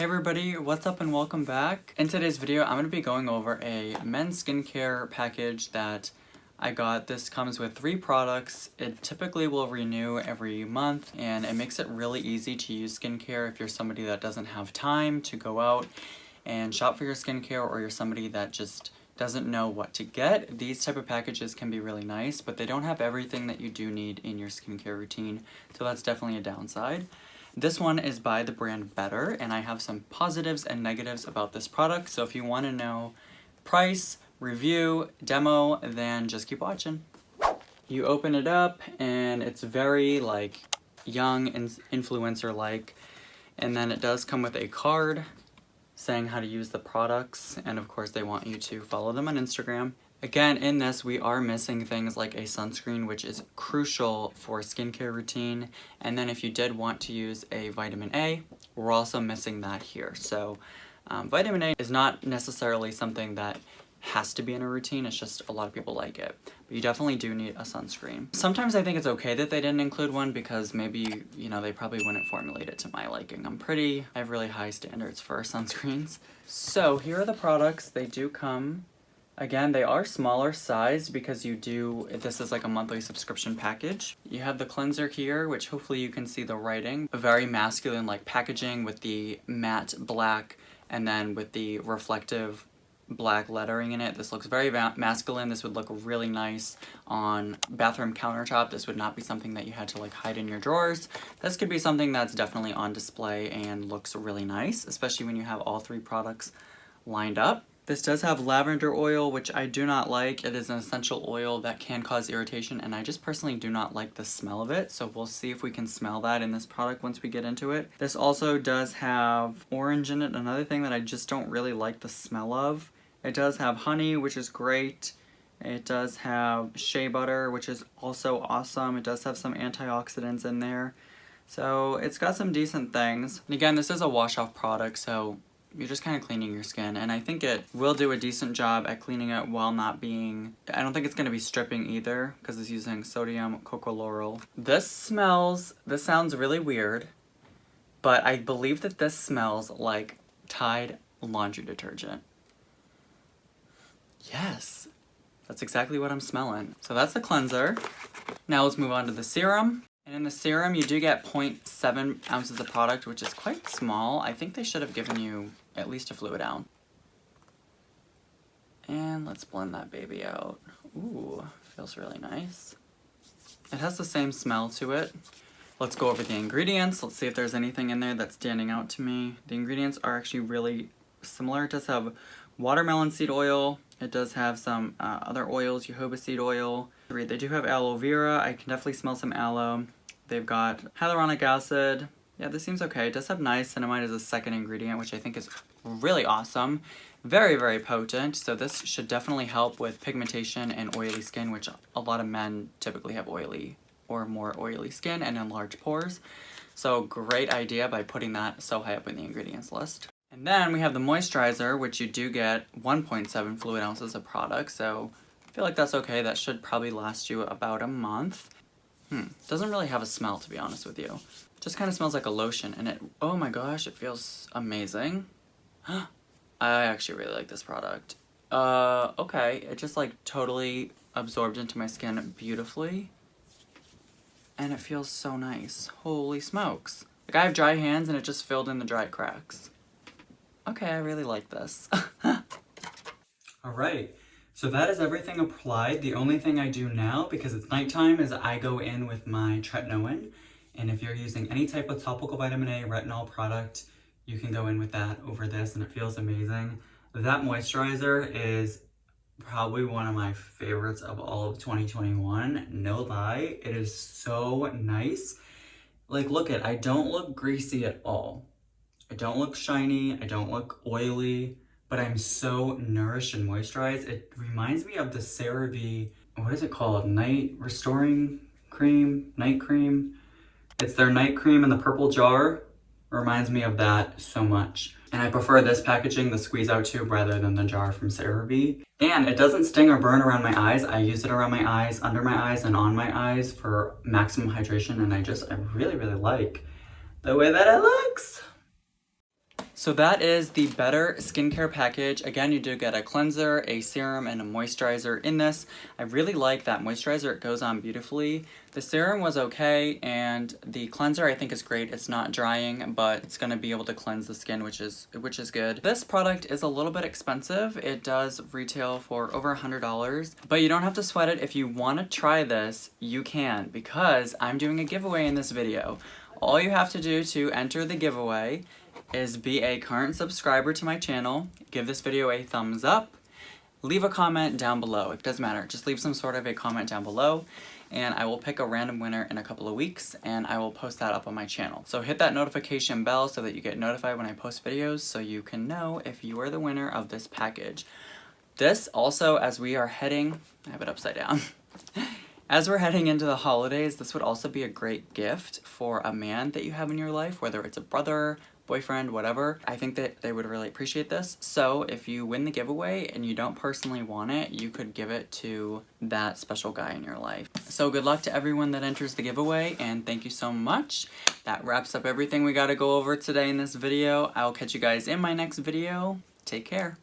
Hey everybody, what's up and welcome back. In today's video, I'm going to be going over a men's skincare package that I got. This comes with 3 products. It typically will renew every month, and it makes it really easy to use skincare if you're somebody that doesn't have time to go out and shop for your skincare, or you're somebody that just doesn't know what to get. These type of packages can be really nice, but they don't have everything that you do need in your skincare routine, so that's definitely a downside. This one is by the brand Bettr, and I have some positives and negatives about this product, so if you want to know price, review, demo, then just keep watching. You open it up, and it's very, young and influencer-like, and then it does come with a card saying how to use the products, and of course they want you to follow them on Instagram. Again, in this, we are missing things like a sunscreen, which is crucial for a skincare routine. And then if you did want to use a vitamin A, we're also missing that here. So vitamin A is not necessarily something that has to be in a routine, it's just a lot of people like it. But you definitely do need a sunscreen. Sometimes I think it's okay that they didn't include one because maybe, they probably wouldn't formulate it to my liking. I have really high standards for sunscreens. So here are the products. They do come. Again, they are smaller size because this is like a monthly subscription package. You have the cleanser here, which hopefully you can see the writing. A very masculine packaging with the matte black and then with the reflective black lettering in it. This looks very masculine. This would look really nice on bathroom countertop. This would not be something that you had to hide in your drawers. This could be something that's definitely on display and looks really nice, especially when you have all 3 products lined up. This does have lavender oil, which I do not like. It is an essential oil that can cause irritation, and I just personally do not like the smell of it, so we'll see if we can smell that in this product once we get into it. This also does have orange in it, another thing that I just don't really like the smell of. It does have honey, which is great. It does have shea butter, which is also awesome. It does have some antioxidants in there. So it's got some decent things. And again, this is a wash-off product, so you're just kind of cleaning your skin, and I think it will do a decent job at cleaning it while not being... I don't think it's going to be stripping either, because it's using sodium cocoa This sounds really weird, but I believe that this smells like Tide laundry detergent. Yes, that's exactly what I'm smelling. So that's the cleanser. Now let's move on to the serum. And in the serum, you do get 0.7 ounces of product, which is quite small. I think they should have given you at least a fluid ounce. And let's blend that baby out. Ooh, feels really nice. It has the same smell to it. Let's go over the ingredients. Let's see if there's anything in there that's standing out to me. The ingredients are actually really similar. It does have watermelon seed oil. It does have some other oils, jojoba seed oil. They do have aloe vera. I can definitely smell some aloe. They've got hyaluronic acid. Yeah, this seems okay. It does have niacinamide as a second ingredient, which I think is really awesome. Very, very potent. So this should definitely help with pigmentation and oily skin, which a lot of men typically have oily or more oily skin and enlarged pores. So great idea by putting that so high up in the ingredients list. And then we have the moisturizer, which you do get 1.7 fluid ounces of product, so I feel like that's okay. That should probably last you about a month. Doesn't really have a smell, to be honest with you. Just kind of smells like a lotion, and oh my gosh, it feels amazing. I actually really like this product. Okay, it just totally absorbed into my skin beautifully. And it feels so nice. Holy smokes. I have dry hands and it just filled in the dry cracks. Okay, I really like this. Alright, so that is everything applied. The only thing I do now, because it's nighttime, is I go in with my tretinoin. And if you're using any type of topical vitamin A retinol product, you can go in with that over this, and it feels amazing. That moisturizer is probably one of my favorites of all of 2021. No lie, it is so nice. Look I don't look greasy at all. I don't look shiny, I don't look oily, but I'm so nourished and moisturized. It reminds me of the CeraVe, what is it called? Night Restoring Cream? Night Cream? It's their night cream in the purple jar. Reminds me of that so much. And I prefer this packaging, the squeeze out tube, rather than the jar from CeraVe. And it doesn't sting or burn around my eyes. I use it around my eyes, under my eyes, and on my eyes for maximum hydration, and I really, really like the way that it looks. So that is the Bettr skincare package. Again, you do get a cleanser, a serum, and a moisturizer in this. I really like that moisturizer. It goes on beautifully. The serum was okay, and the cleanser I think is great. It's not drying, but it's gonna be able to cleanse the skin, which is good. This product is a little bit expensive. It does retail for over $100, but you don't have to sweat it. If you wanna try this, you can, because I'm doing a giveaway in this video. All you have to do to enter the giveaway is be a current subscriber to my channel, give this video a thumbs up, leave a comment down below. It doesn't matter, just leave some sort of a comment down below, and I will pick a random winner in a couple of weeks, and I will post that up on my channel. So hit that notification bell so that you get notified when I post videos, so you can know if you are the winner of this package. This also, as we are heading, I have it upside down. As we're heading into the holidays, this would also be a great gift for a man that you have in your life, whether it's a brother, boyfriend, whatever. I think that they would really appreciate this. So if you win the giveaway and you don't personally want it, you could give it to that special guy in your life. So good luck to everyone that enters the giveaway, and thank you so much. That wraps up everything we gotta go over today in this video. I'll catch you guys in my next video. Take care.